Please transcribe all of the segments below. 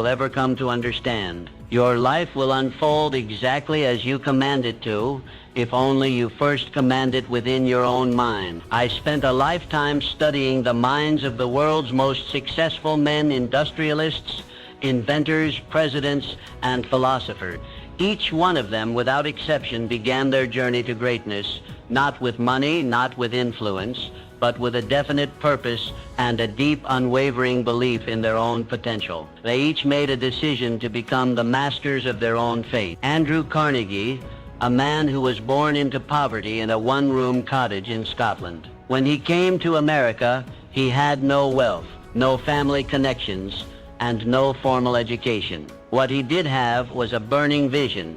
will ever come to understand. Your life will unfold exactly as you command it to, if only you first command it within your own mind. I spent a lifetime studying the minds of the world's most successful men, industrialists, inventors, presidents, and philosophers. Each one of them, without exception, began their journey to greatness, not with money, not with influence, but with a definite purpose and a deep, unwavering belief in their own potential. They each made a decision to become the masters of their own fate. Andrew Carnegie, a man who was born into poverty in a one-room cottage in Scotland. When he came to America, he had no wealth, no family connections, and no formal education. What he did have was a burning vision,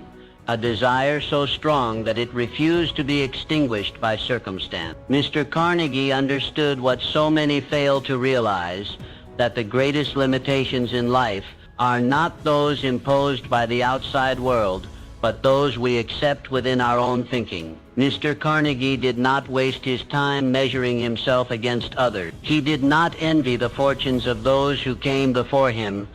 a desire so strong that it refused to be extinguished by circumstance. Mr. Carnegie understood what so many fail to realize, that the greatest limitations in life are not those imposed by the outside world, but those we accept within our own thinking. Mr. Carnegie did not waste his time measuring himself against others. He did not envy the fortunes of those who came before him,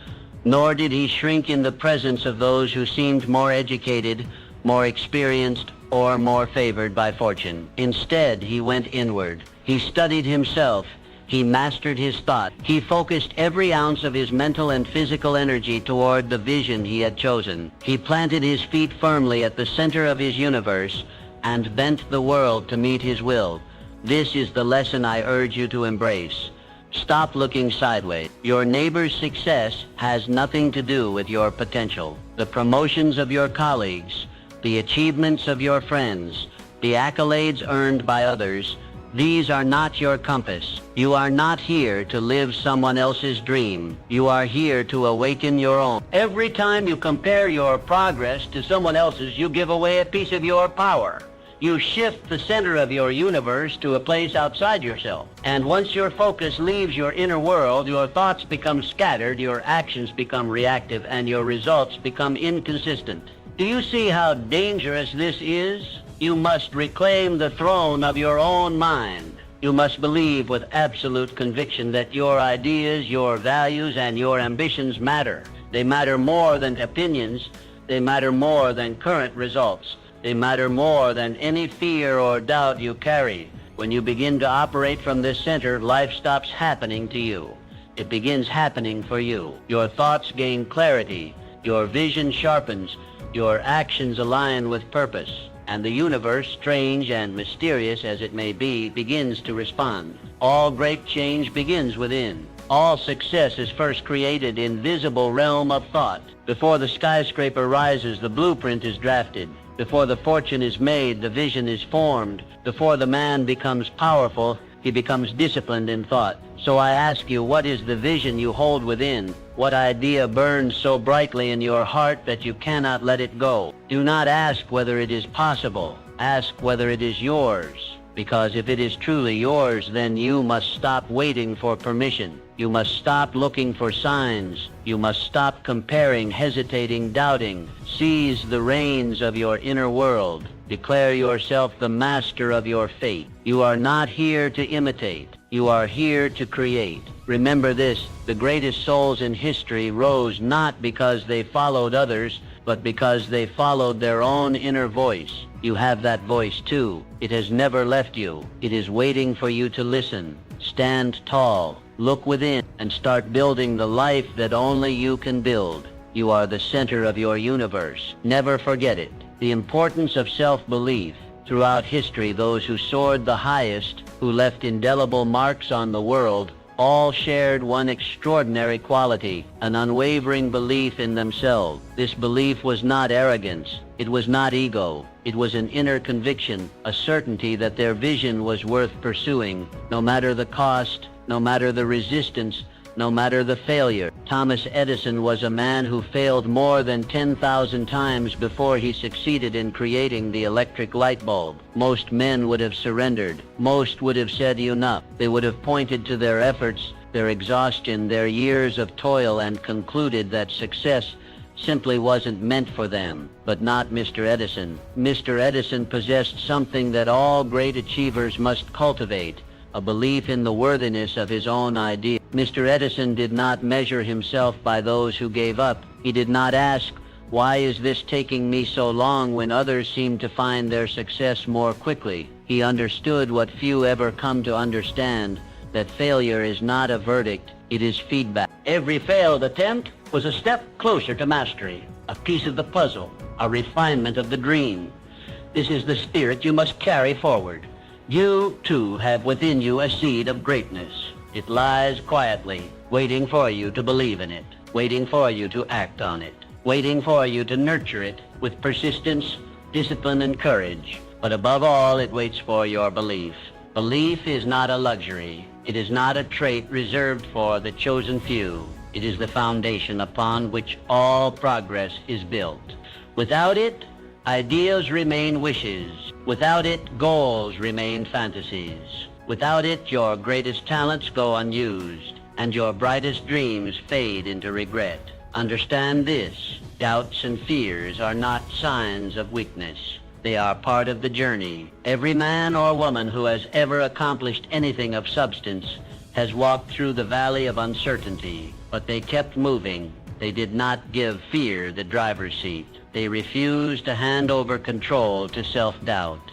nor did he shrink in the presence of those who seemed more educated, more experienced, or more favored by fortune. Instead, he went inward. He studied himself. He mastered his thought. He focused every ounce of his mental and physical energy toward the vision he had chosen. He planted his feet firmly at the center of his universe and bent the world to meet his will. This is the lesson I urge you to embrace. Stop looking sideways. Your neighbor's success has nothing to do with your potential. The promotions of your colleagues, the achievements of your friends, the accolades earned by others, these are not your compass. You are not here to live someone else's dream. You are here to awaken your own. Every time you compare your progress to someone else's, you give away a piece of your power. You shift the center of your universe to a place outside yourself. And once your focus leaves your inner world, your thoughts become scattered, your actions become reactive, and your results become inconsistent. Do you see how dangerous this is? You must reclaim the throne of your own mind. You must believe with absolute conviction that your ideas, your values, and your ambitions matter. They matter more than opinions. They matter more than current results. They matter more than any fear or doubt you carry. When you begin to operate from this center, life stops happening to you. It begins happening for you. Your thoughts gain clarity. Your vision sharpens. Your actions align with purpose. And the universe, strange and mysterious as it may be, begins to respond. All great change begins within. All success is first created in visible realm of thought. Before the skyscraper rises, the blueprint is drafted. Before the fortune is made, the vision is formed. Before the man becomes powerful, he becomes disciplined in thought. So I ask you, what is the vision you hold within? What idea burns so brightly in your heart that you cannot let it go? Do not ask whether it is possible. Ask whether it is yours. Because if it is truly yours, then you must stop waiting for permission. You must stop looking for signs. You must stop comparing, hesitating, doubting. Seize the reins of your inner world. Declare yourself the master of your fate. You are not here to imitate. You are here to create. Remember this, the greatest souls in history rose not because they followed others, but because they followed their own inner voice. You have that voice too. It has never left you. It is waiting for you to listen. Stand tall, look within, and start building the life that only you can build. You are the center of your universe. Never forget it. The importance of self-belief. Throughout history, those who soared the highest, who left indelible marks on the world, all shared one extraordinary quality, an unwavering belief in themselves. This belief was not arrogance. It was not ego. It was an inner conviction, a certainty that their vision was worth pursuing, no matter the cost, no matter the resistance, no matter the failure. Thomas Edison was a man who failed more than 10,000 times before he succeeded in creating the electric light bulb. Most men would have surrendered. Most would have said enough. They would have pointed to their efforts, their exhaustion, their years of toil, and concluded that success simply wasn't meant for them. But not Mr. Edison. Mr. Edison possessed something that all great achievers must cultivate, a belief in the worthiness of his own idea. Mr. Edison did not measure himself by those who gave up. He did not ask, "Why is this taking me so long when others seem to find their success more quickly?" He understood what few ever come to understand, that failure is not a verdict, it is feedback. Every failed attempt was a step closer to mastery, a piece of the puzzle, a refinement of the dream. This is the spirit you must carry forward. You, too, have within you a seed of greatness. It lies quietly, waiting for you to believe in it, waiting for you to act on it, waiting for you to nurture it with persistence, discipline, and courage. But above all, it waits for your belief. Belief is not a luxury. It is not a trait reserved for the chosen few. It is the foundation upon which all progress is built. Without it, ideas remain wishes. Without it, goals remain fantasies. Without it, your greatest talents go unused, and your brightest dreams fade into regret. Understand this: doubts and fears are not signs of weakness. They are part of the journey. Every man or woman who has ever accomplished anything of substance has walked through the valley of uncertainty, but they kept moving. They did not give fear the driver's seat. They refused to hand over control to self-doubt.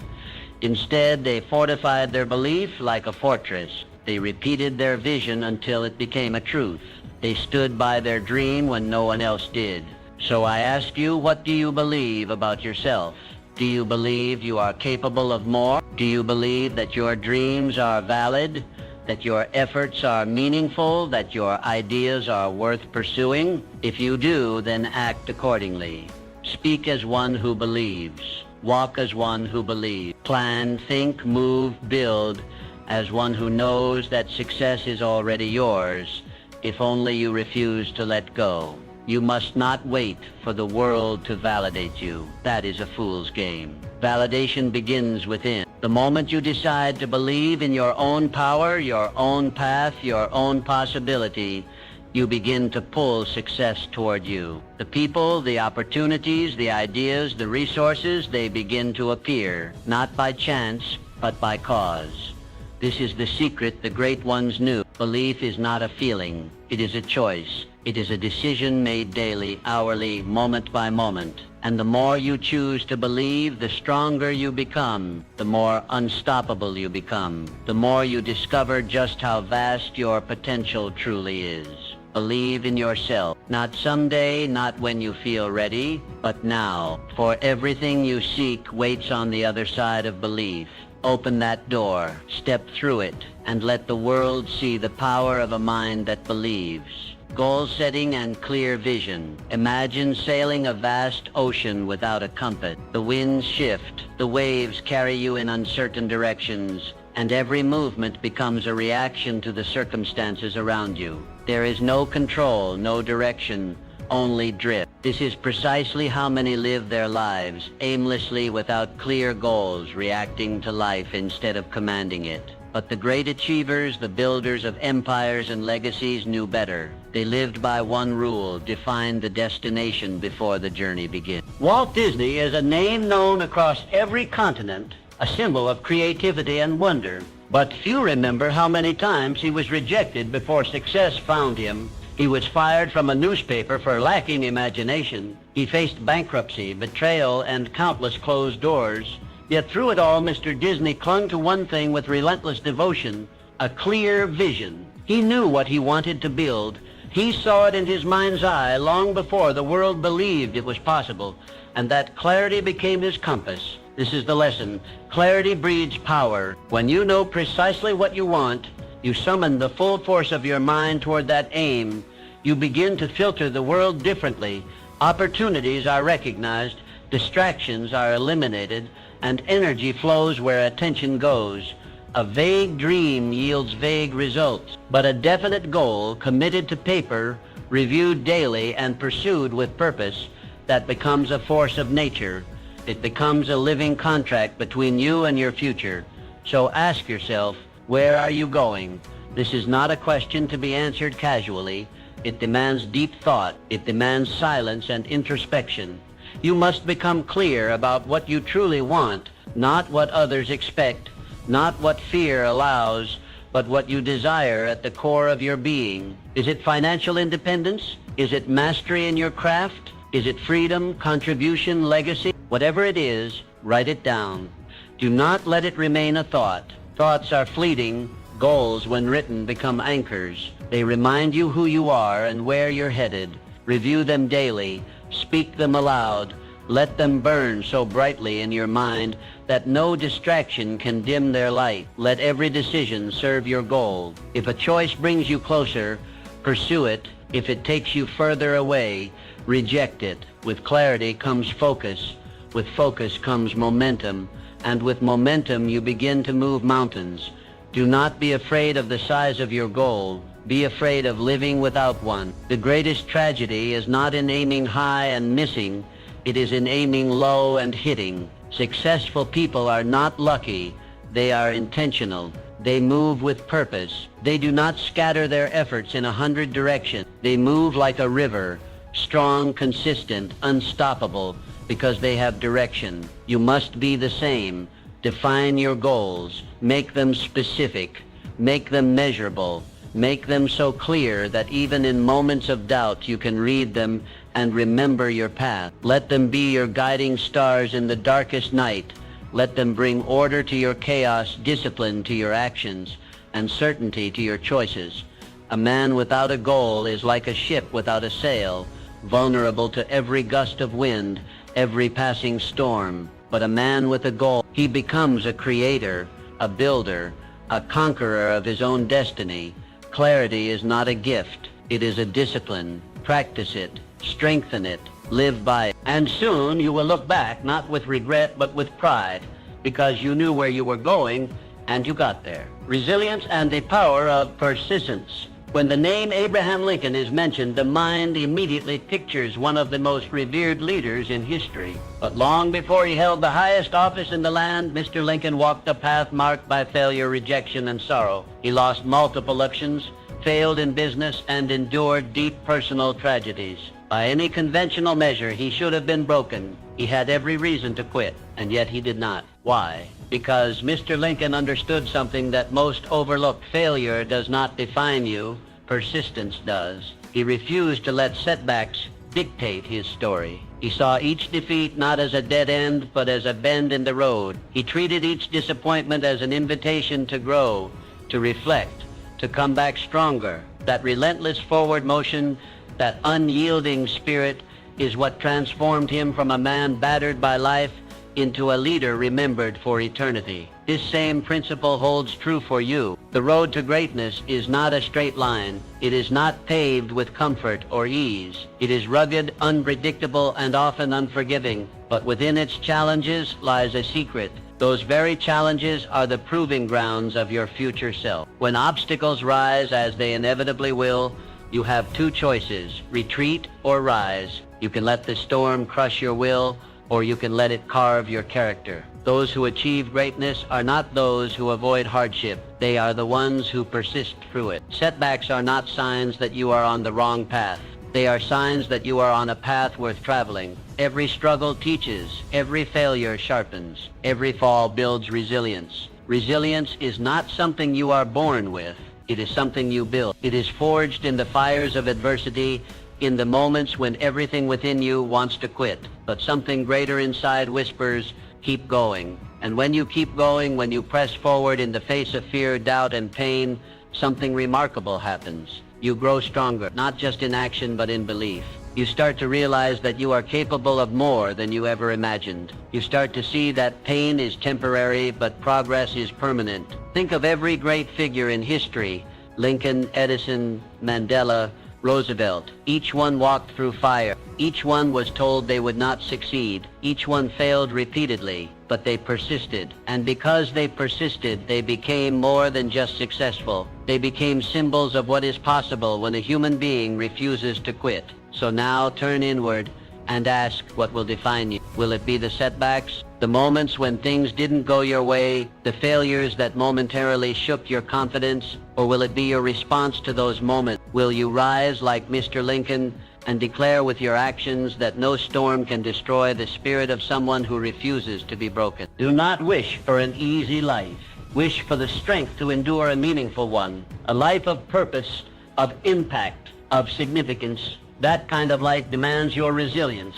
Instead, they fortified their belief like a fortress. They repeated their vision until it became a truth. They stood by their dream when no one else did. So I ask you, what do you believe about yourself? Do you believe you are capable of more? Do you believe that your dreams are valid, that your efforts are meaningful, that your ideas are worth pursuing? If you do, then act accordingly. Speak as one who believes. Walk as one who believes. Plan, think, move, build as one who knows that success is already yours, if only you refuse to let go. You must not wait for the world to validate you. That is a fool's game. Validation begins within. The moment you decide to believe in your own power, your own path, your own possibility, you begin to pull success toward you. The people, the opportunities, the ideas, the resources, they begin to appear, not by chance, but by cause. This is the secret the great ones knew. Belief is not a feeling. It is a choice. It is a decision made daily, hourly, moment by moment. And the more you choose to believe, the stronger you become, the more unstoppable you become, the more you discover just how vast your potential truly is. Believe in yourself. Not someday, not when you feel ready, but now. For everything you seek waits on the other side of belief. Open that door, step through it, and let the world see the power of a mind that believes. Goal setting and clear vision. Imagine sailing a vast ocean without a compass. The winds shift, the waves carry you in uncertain directions, and every movement becomes a reaction to the circumstances around you. There is no control, no direction, only drift. This is precisely how many live their lives, aimlessly without clear goals, reacting to life instead of commanding it. But the great achievers, the builders of empires and legacies knew better. They lived by one rule: define the destination before the journey begins. Walt Disney is a name known across every continent, a symbol of creativity and wonder. But few remember how many times he was rejected before success found him. He was fired from a newspaper for lacking imagination. He faced bankruptcy, betrayal, and countless closed doors. Yet through it all, Mr. Disney clung to one thing with relentless devotion: a clear vision. He knew what he wanted to build. He saw it in his mind's eye long before the world believed it was possible, and that clarity became his compass. This is the lesson. Clarity breeds power. When you know precisely what you want, you summon the full force of your mind toward that aim. You begin to filter the world differently. Opportunities are recognized, distractions are eliminated, and energy flows where attention goes. A vague dream yields vague results, but a definite goal, committed to paper, reviewed daily, and pursued with purpose, that becomes a force of nature. It becomes a living contract between you and your future. So ask yourself, where are you going? This is not a question to be answered casually. It demands deep thought. It demands silence and introspection. You must become clear about what you truly want, not what others expect, not what fear allows, but what you desire at the core of your being. Is it financial independence? Is it mastery in your craft? Is it freedom, contribution, legacy? Whatever it is, write it down. Do not let it remain a thought. Thoughts are fleeting. Goals, when written, become anchors. They remind you who you are and where you're headed. Review them daily. Speak them aloud. Let them burn so brightly in your mind that no distraction can dim their light. Let every decision serve your goal. If a choice brings you closer, pursue it. If it takes you further away, reject it. With clarity comes focus. With focus comes momentum. And with momentum you begin to move mountains. Do not be afraid of the size of your goal. Be afraid of living without one. The greatest tragedy is not in aiming high and missing. It is in aiming low and hitting. Successful people are not lucky. They are intentional. They move with purpose. They do not scatter their efforts in 100 directions. They move like a river, strong, consistent, unstoppable, because they have direction. You must be the same. Define your goals. Make them specific. Make them measurable. Make them so clear that even in moments of doubt you can read them and remember your path. Let them be your guiding stars in the darkest night. Let them bring order to your chaos, discipline to your actions, and certainty to your choices. A man without a goal is like a ship without a sail, vulnerable to every gust of wind, every passing storm. But a man with a goal, he becomes a creator, a builder, a conqueror of his own destiny. Clarity is not a gift. It is a discipline. Practice it. Strengthen it. Live by it. And soon you will look back, not with regret, but with pride, because you knew where you were going, and you got there. Resilience and the power of persistence. When the name Abraham Lincoln is mentioned, the mind immediately pictures one of the most revered leaders in history. But long before he held the highest office in the land, Mr. Lincoln walked a path marked by failure, rejection, and sorrow. He lost multiple elections, failed in business, and endured deep personal tragedies. By any conventional measure, he should have been broken. He had every reason to quit, and yet he did not. Why? Because Mr. Lincoln understood something that most overlook. Failure does not define you. Persistence does. He refused to let setbacks dictate his story. He saw each defeat not as a dead end, but as a bend in the road. He treated each disappointment as an invitation to grow, to reflect, to come back stronger. That relentless forward motion, that unyielding spirit, is what transformed him from a man battered by life into a leader remembered for eternity. This same principle holds true for you. The road to greatness is not a straight line. It is not paved with comfort or ease. It is rugged, unpredictable, and often unforgiving. But within its challenges lies a secret. Those very challenges are the proving grounds of your future self. When obstacles rise, as they inevitably will, you have two choices: retreat or rise. You can let the storm crush your will, or you can let it carve your character. Those who achieve greatness are not those who avoid hardship. They are the ones who persist through it. Setbacks are not signs that you are on the wrong path. They are signs that you are on a path worth traveling. Every struggle teaches. Every failure sharpens. Every fall builds resilience. Resilience is not something you are born with. It is something you build. It is forged in the fires of adversity, in the moments when everything within you wants to quit. But something greater inside whispers, keep going. And when you keep going, when you press forward in the face of fear, doubt, and pain, something remarkable happens. You grow stronger, not just in action, but in belief. You start to realize that you are capable of more than you ever imagined. You start to see that pain is temporary, but progress is permanent. Think of every great figure in history: Lincoln, Edison, Mandela, Roosevelt. Each one walked through fire. Each one was told they would not succeed. Each one failed repeatedly, but they persisted. And because they persisted, they became more than just successful. They became symbols of what is possible when a human being refuses to quit. So now turn inward and ask, what will define you? Will it be the setbacks, the moments when things didn't go your way, the failures that momentarily shook your confidence, or will it be your response to those moments? Will you rise like Mr. Lincoln and declare with your actions that no storm can destroy the spirit of someone who refuses to be broken? Do not wish for an easy life. Wish for the strength to endure a meaningful one, a life of purpose, of impact, of significance. That kind of life demands your resilience.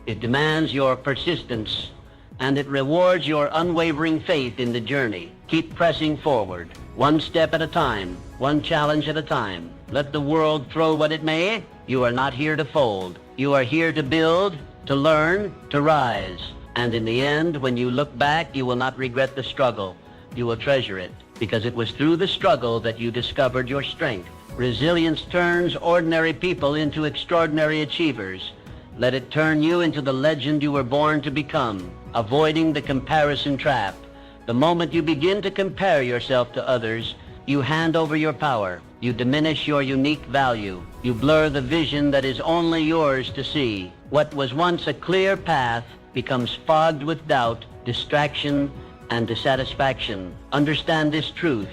It demands your persistence, and it rewards your unwavering faith in the journey. Keep pressing forward, one step at a time, one challenge at a time. Let the world throw what it may. You are not here to fold. You are here to build, to learn, to rise. And in the end, when you look back, you will not regret the struggle. You will treasure it, because it was through the struggle that you discovered your strength. Resilience turns ordinary people into extraordinary achievers. Let it turn you into the legend you were born to become, avoiding the comparison trap. The moment you begin to compare yourself to others, you hand over your power. You diminish your unique value. You blur the vision that is only yours to see. What was once a clear path becomes fogged with doubt, distraction, and dissatisfaction. Understand this truth.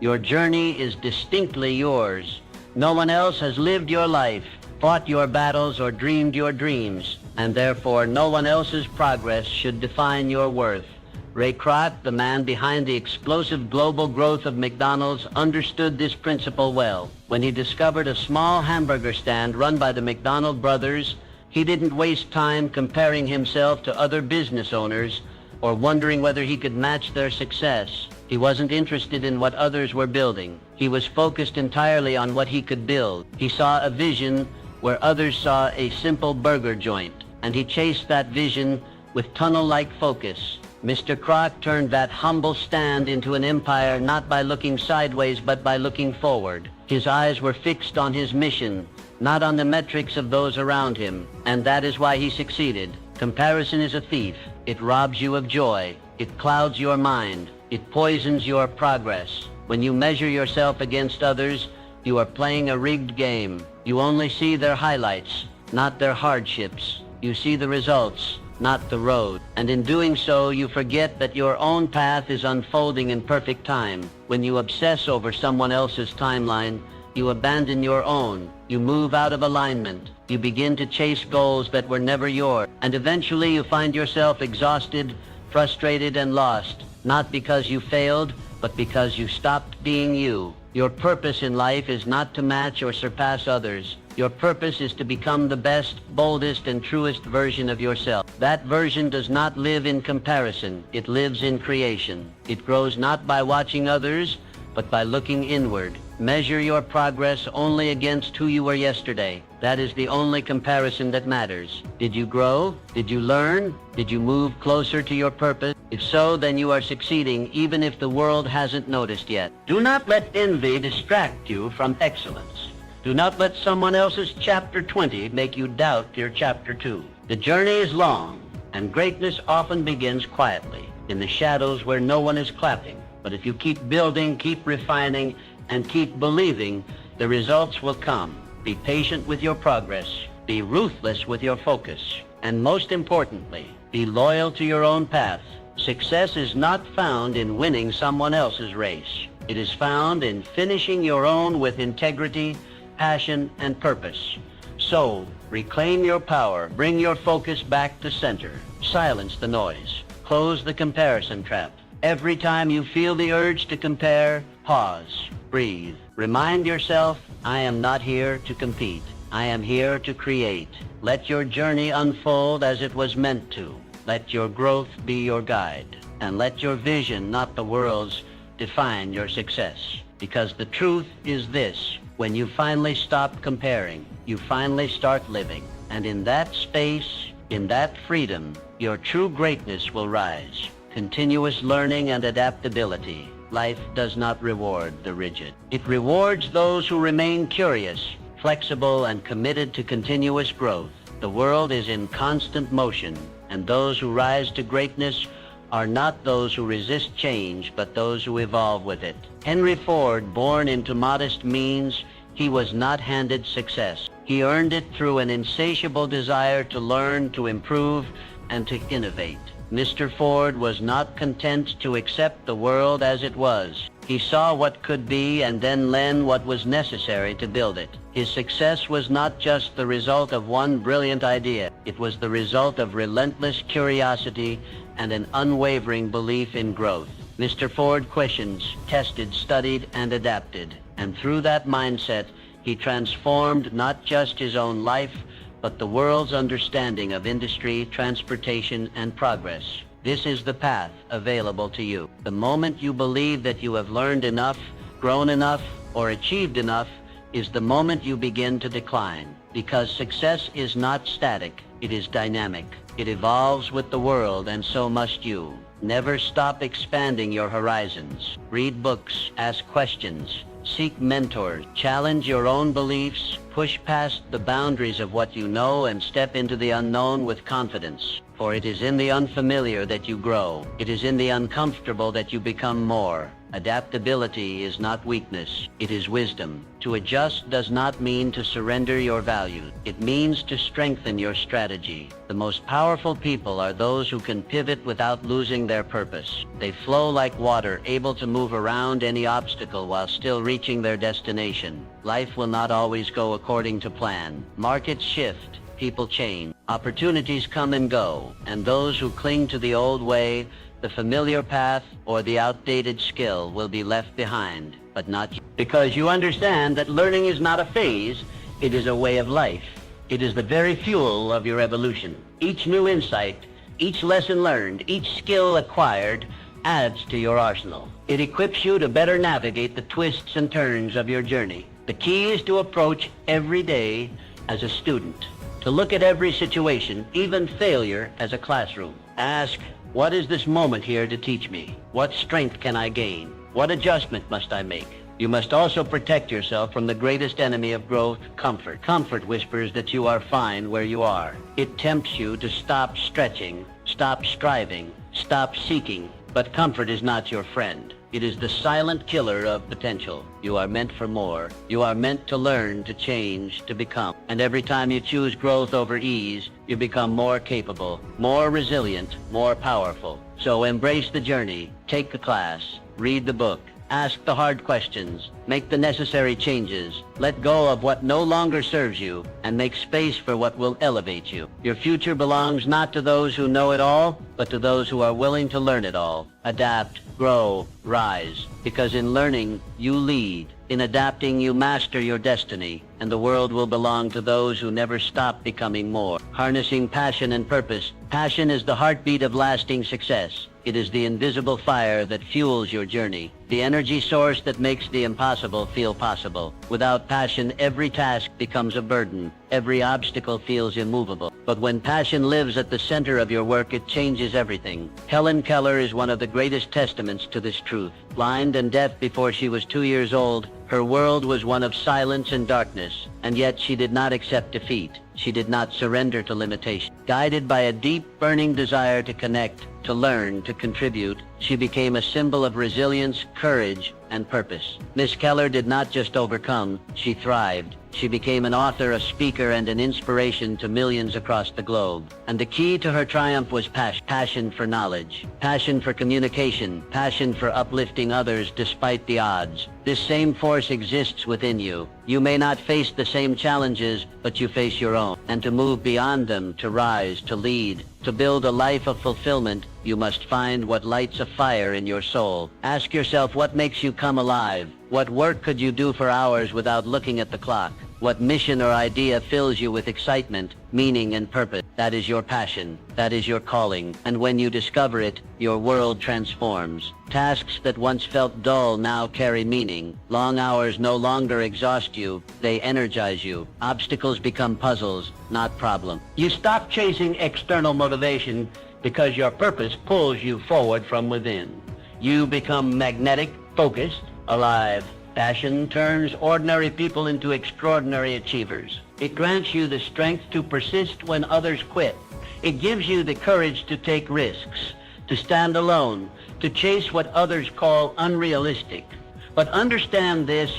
Your journey is distinctly yours. No one else has lived your life, fought your battles, or dreamed your dreams, and therefore no one else's progress should define your worth. Ray Kroc, the man behind the explosive global growth of McDonald's, understood this principle well. When he discovered a small hamburger stand run by the McDonald brothers, he didn't waste time comparing himself to other business owners or wondering whether he could match their success. He wasn't interested in what others were building. He was focused entirely on what he could build. He saw a vision where others saw a simple burger joint, and he chased that vision with tunnel-like focus. Mr. Kroc turned that humble stand into an empire not by looking sideways but by looking forward. His eyes were fixed on his mission, not on the metrics of those around him, and that is why he succeeded. Comparison is a thief. It robs you of joy. It clouds your mind. It poisons your progress. When you measure yourself against others, you are playing a rigged game. You only see their highlights, not their hardships. You see the results, not the road. And in doing so, you forget that your own path is unfolding in perfect time. When you obsess over someone else's timeline, you abandon your own. You move out of alignment. You begin to chase goals that were never yours. And eventually you find yourself exhausted, frustrated, and lost. Not because you failed, but because you stopped being you. Your purpose in life is not to match or surpass others. Your purpose is to become the best, boldest, and truest version of yourself. That version does not live in comparison. It lives in creation. It grows not by watching others, but by looking inward. Measure your progress only against who you were yesterday. That is the only comparison that matters. Did you grow? Did you learn? Did you move closer to your purpose? If so, then you are succeeding, even if the world hasn't noticed yet. Do not let envy distract you from excellence. Do not let someone else's chapter 20 make you doubt your chapter 2. The journey is long, and greatness often begins quietly, in the shadows where no one is clapping. But if you keep building, keep refining, and keep believing, the results will come. Be patient with your progress. Be ruthless with your focus. And most importantly, be loyal to your own path. Success is not found in winning someone else's race. It is found in finishing your own with integrity, passion, and purpose. So, reclaim your power. Bring your focus back to center. Silence the noise. Close the comparison trap. Every time you feel the urge to compare, pause, breathe. Remind yourself, I am not here to compete. I am here to create. Let your journey unfold as it was meant to. Let your growth be your guide. And let your vision, not the world's, define your success. Because the truth is this: when you finally stop comparing, you finally start living. And in that space, in that freedom, your true greatness will rise. Continuous learning and adaptability. Life does not reward the rigid. It rewards those who remain curious, flexible, and committed to continuous growth. The world is in constant motion, and those who rise to greatness are not those who resist change, but those who evolve with it. Henry Ford, born into modest means, he was not handed success. He earned it through an insatiable desire to learn, to improve, and to innovate. Mr. Ford was not content to accept the world as it was. He saw what could be and then learned what was necessary to build it. His success was not just the result of one brilliant idea. It was the result of relentless curiosity and an unwavering belief in growth. Mr. Ford questions, tested, studied, and adapted. And through that mindset, he transformed not just his own life, but the world's understanding of industry, transportation, and progress. This is the path available to you. The moment you believe that you have learned enough, grown enough, or achieved enough, is the moment you begin to decline. Because success is not static, it is dynamic. It evolves with the world, and so must you. Never stop expanding your horizons. Read books, ask questions, seek mentors, challenge your own beliefs, push past the boundaries of what you know, and step into the unknown with confidence. For it is in the unfamiliar that you grow. It is in the uncomfortable that you become more. Adaptability is not weakness, it is wisdom. To adjust does not mean to surrender your values. It means to strengthen your strategy. The most powerful people are those who can pivot without losing their purpose. They flow like water, able to move around any obstacle while still reaching their destination. Life will not always go according to plan. Markets shift, people change, opportunities come and go, and those who cling to the old way, the familiar path, or the outdated skill will be left behind, but not you. Because you understand that learning is not a phase, it is a way of life. It is the very fuel of your evolution. Each new insight, each lesson learned, each skill acquired adds to your arsenal. It equips you to better navigate the twists and turns of your journey. The key is to approach every day as a student, to look at every situation, even failure, as a classroom. Ask, what is this moment here to teach me? What strength can I gain? What adjustment must I make? You must also protect yourself from the greatest enemy of growth, comfort. Comfort whispers that you are fine where you are. It tempts you to stop stretching, stop striving, stop seeking. But comfort is not your friend. It is the silent killer of potential. You are meant for more. You are meant to learn, to change, to become. And every time you choose growth over ease, you become more capable, more resilient, more powerful. So embrace the journey, take the class, read the book, ask the hard questions, make the necessary changes, let go of what no longer serves you, and make space for what will elevate you. Your future belongs not to those who know it all, but to those who are willing to learn it all. Adapt, grow, rise, because in learning, you lead. In adapting, you master your destiny, and the world will belong to those who never stop becoming more. Harnessing passion and purpose. Passion is the heartbeat of lasting success. It is the invisible fire that fuels your journey, the energy source that makes the impossible feel possible. Without passion, every task becomes a burden. Every obstacle feels immovable. But when passion lives at the center of your work, it changes everything. Helen Keller is one of the greatest testaments to this truth. Blind and deaf before she was 2 years old, her world was one of silence and darkness, and yet she did not accept defeat. She did not surrender to limitation. Guided by a deep, burning desire to connect, to learn, to contribute, she became a symbol of resilience, courage, and purpose. Miss Keller did not just overcome, she thrived. She became an author, a speaker, and an inspiration to millions across the globe. And the key to her triumph was passion for knowledge, passion for communication, passion for uplifting others despite the odds. This same force exists within you. You may not face the same challenges, but you face your own. And to move beyond them, to rise, to lead, to build a life of fulfillment, you must find what lights a fire in your soul. Ask yourself what makes you come alive. What work could you do for hours without looking at the clock? What mission or idea fills you with excitement, meaning, and purpose? That is your passion. That is your calling. And when you discover it, your world transforms. Tasks that once felt dull now carry meaning. Long hours no longer exhaust you. They energize you. Obstacles become puzzles, not problems. You stop chasing external motivation because your purpose pulls you forward from within. You become magnetic, focused, alive. Passion turns ordinary people into extraordinary achievers. It grants you the strength to persist when others quit. It gives you the courage to take risks, to stand alone, to chase what others call unrealistic. But understand this,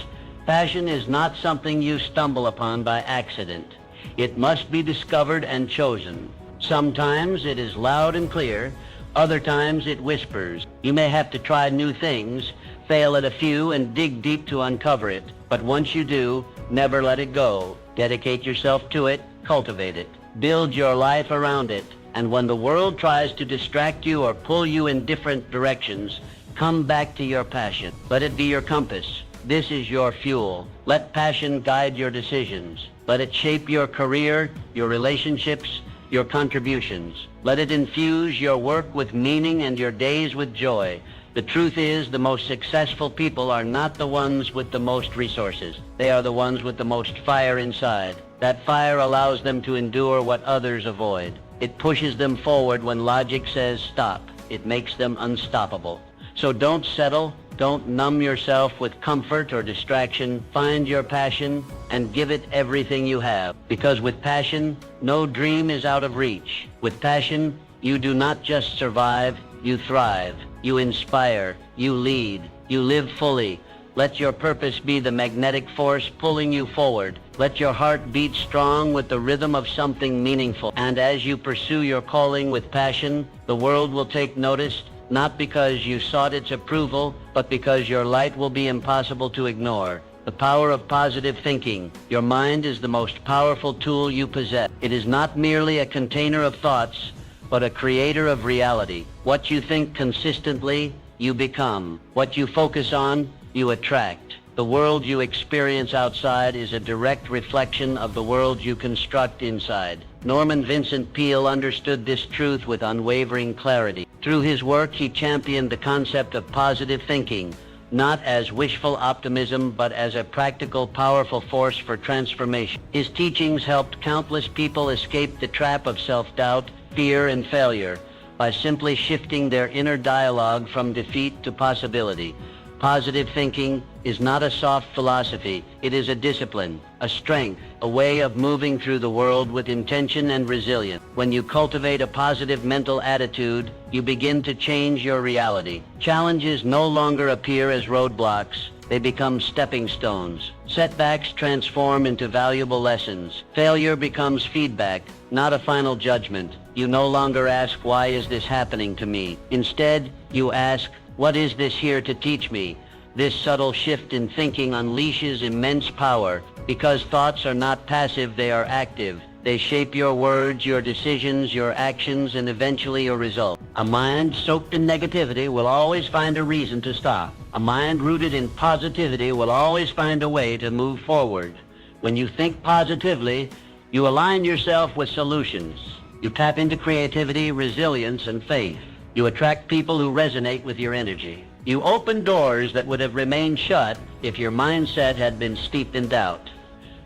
passion is not something you stumble upon by accident. It must be discovered and chosen. Sometimes it is loud and clear, other times it whispers. You may have to try new things, fail at a few, and dig deep to uncover it. But once you do, never let it go. Dedicate yourself to it, cultivate it. Build your life around it. And when the world tries to distract you or pull you in different directions, Come back to your passion. Let it be your compass. This is your fuel. Let passion guide your decisions. Let it shape your career, your relationships, your contributions. Let it infuse your work with meaning and your days with joy. The truth is, the most successful people are not the ones with the most resources. They are the ones with the most fire inside. That fire allows them to endure what others avoid. It pushes them forward when logic says stop. It makes them unstoppable. So don't settle. Don't numb yourself with comfort or distraction. Find your passion and give it everything you have. Because with passion, no dream is out of reach. With passion, you do not just survive, you thrive. You inspire, you lead, you live fully. Let your purpose be the magnetic force pulling you forward. Let your heart beat strong with the rhythm of something meaningful. And as you pursue your calling with passion, the world will take notice, not because you sought its approval, but because your light will be impossible to ignore. The power of positive thinking. Your mind is the most powerful tool you possess. It is not merely a container of thoughts, but a creator of reality. What you think consistently, you become. What you focus on, you attract. The world you experience outside is a direct reflection of the world you construct inside. Norman Vincent Peale understood this truth with unwavering clarity. Through his work, he championed the concept of positive thinking, not as wishful optimism, but as a practical, powerful force for transformation. His teachings helped countless people escape the trap of self-doubt, fear, and failure by simply shifting their inner dialogue from defeat to possibility. Positive thinking is not a soft philosophy. It is a discipline, a strength, a way of moving through the world with intention and resilience. When you cultivate a positive mental attitude, you begin to change your reality. Challenges no longer appear as roadblocks. They become stepping stones. Setbacks transform into valuable lessons. Failure becomes feedback, not a final judgment. You no longer ask, why is this happening to me? Instead, you ask, what is this here to teach me? This subtle shift in thinking unleashes immense power. Because thoughts are not passive, they are active. They shape your words, your decisions, your actions, and eventually your results. A mind soaked in negativity will always find a reason to stop. A mind rooted in positivity will always find a way to move forward. When you think positively, you align yourself with solutions. You tap into creativity, resilience, and faith. You attract people who resonate with your energy. You open doors that would have remained shut if your mindset had been steeped in doubt.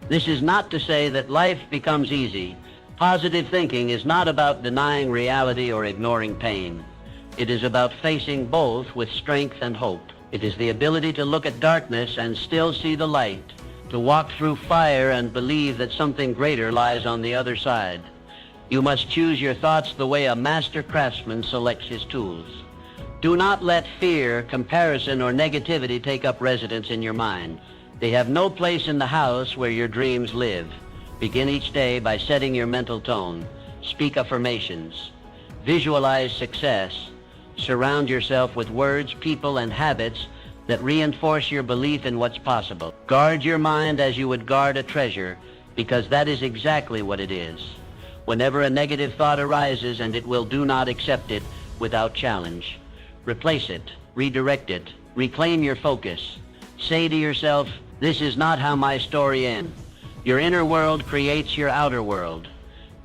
This is not to say that life becomes easy. Positive thinking is not about denying reality or ignoring pain. It is about facing both with strength and hope. It is the ability to look at darkness and still see the light, to walk through fire and believe that something greater lies on the other side. You must choose your thoughts the way a master craftsman selects his tools. Do not let fear, comparison, or negativity take up residence in your mind. They have no place in the house where your dreams live. Begin each day by setting your mental tone. Speak affirmations. Visualize success. Surround yourself with words, people, and habits that reinforce your belief in what's possible. Guard your mind as you would guard a treasure, because that is exactly what it is. Whenever a negative thought arises, and it will, do not accept it without challenge. Replace it, redirect it, reclaim your focus. Say to yourself, this is not how my story ends. Your inner world creates your outer world.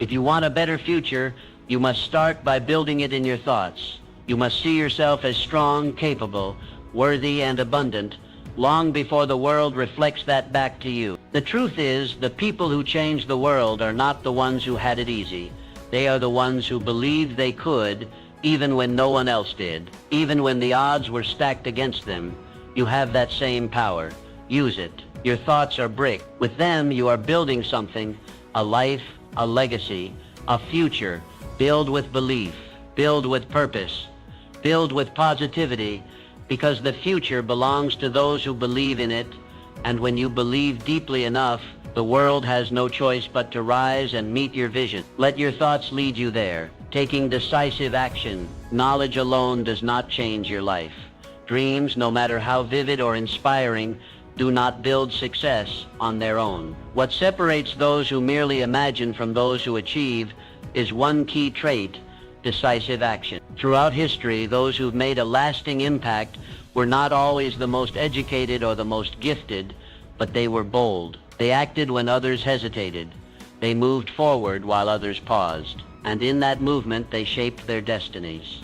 If you want a better future, you must start by building it in your thoughts. You must see yourself as strong, capable, worthy, and abundant, long before the world reflects that back to you. The truth is, the people who change the world are not the ones who had it easy. They are the ones who believed they could, even when no one else did. Even when the odds were stacked against them, you have that same power. Use it. Your thoughts are brick. With them, you are building something, a life, a legacy, a future. Build with belief. Build with purpose. Build with positivity, because the future belongs to those who believe in it, and when you believe deeply enough, the world has no choice but to rise and meet your vision. Let your thoughts lead you there, taking decisive action. Knowledge alone does not change your life. Dreams, no matter how vivid or inspiring, do not build success on their own. What separates those who merely imagine from those who achieve is one key trait: decisive action. Throughout history, those who've made a lasting impact were not always the most educated or the most gifted, but they were bold. They acted when others hesitated. They moved forward while others paused. And in that movement, they shaped their destinies.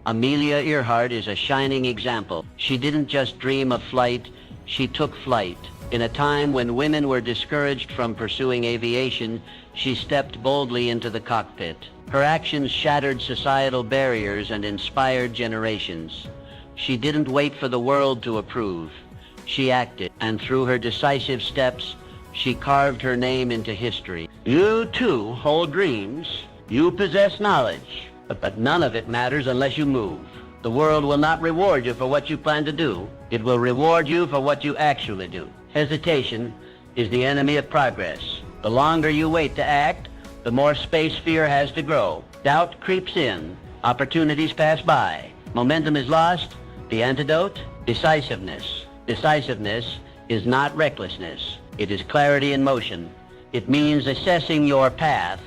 Amelia Earhart is a shining example. She didn't just dream of flight, she took flight. In a time when women were discouraged from pursuing aviation, she stepped boldly into the cockpit. Her actions shattered societal barriers and inspired generations. She didn't wait for the world to approve. She acted, and through her decisive steps, she carved her name into history. You too hold dreams. You possess knowledge. But none of it matters unless you move. The world will not reward you for what you plan to do. It will reward you for what you actually do. Hesitation is the enemy of progress. The longer you wait to act, the more space fear has to grow. Doubt creeps in. Opportunities pass by. Momentum is lost. The antidote? Decisiveness. Decisiveness is not recklessness. It is clarity in motion. It means assessing your path,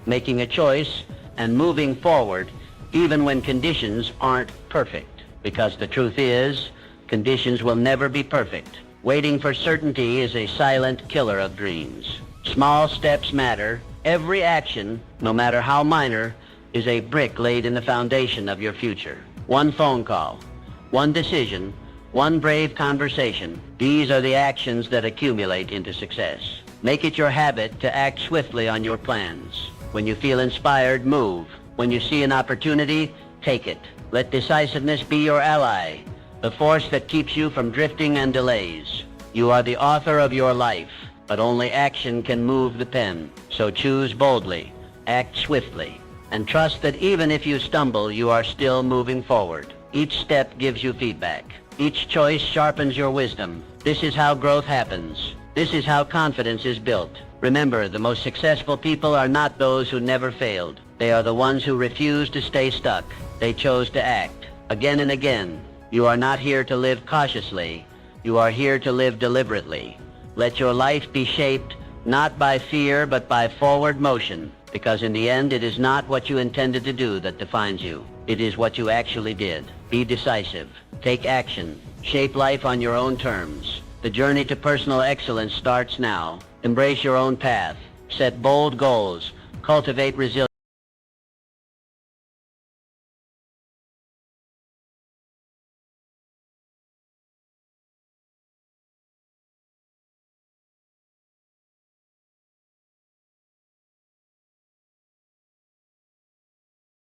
making a choice, and moving forward even when conditions aren't perfect. Because the truth is, conditions will never be perfect. Waiting for certainty is a silent killer of dreams. Small steps matter. Every action, no matter how minor, is a brick laid in the foundation of your future. One phone call, one decision, one brave conversation. These are the actions that accumulate into success. Make it your habit to act swiftly on your plans. When you feel inspired, move. When you see an opportunity, take it. Let decisiveness be your ally, the force that keeps you from drifting and delays. You are the author of your life, but only action can move the pen. So choose boldly, act swiftly, and trust that even if you stumble, you are still moving forward. Each step gives you feedback. Each choice sharpens your wisdom. This is how growth happens. This is how confidence is built. Remember, the most successful people are not those who never failed. They are the ones who refused to stay stuck. They chose to act. Again and again. You are not here to live cautiously. You are here to live deliberately. Let your life be shaped not by fear, but by forward motion. Because in the end, it is not what you intended to do that defines you. It is what you actually did. Be decisive. Take action. Shape life on your own terms. The journey to personal excellence starts now. Embrace your own path. Set bold goals. Cultivate resilience.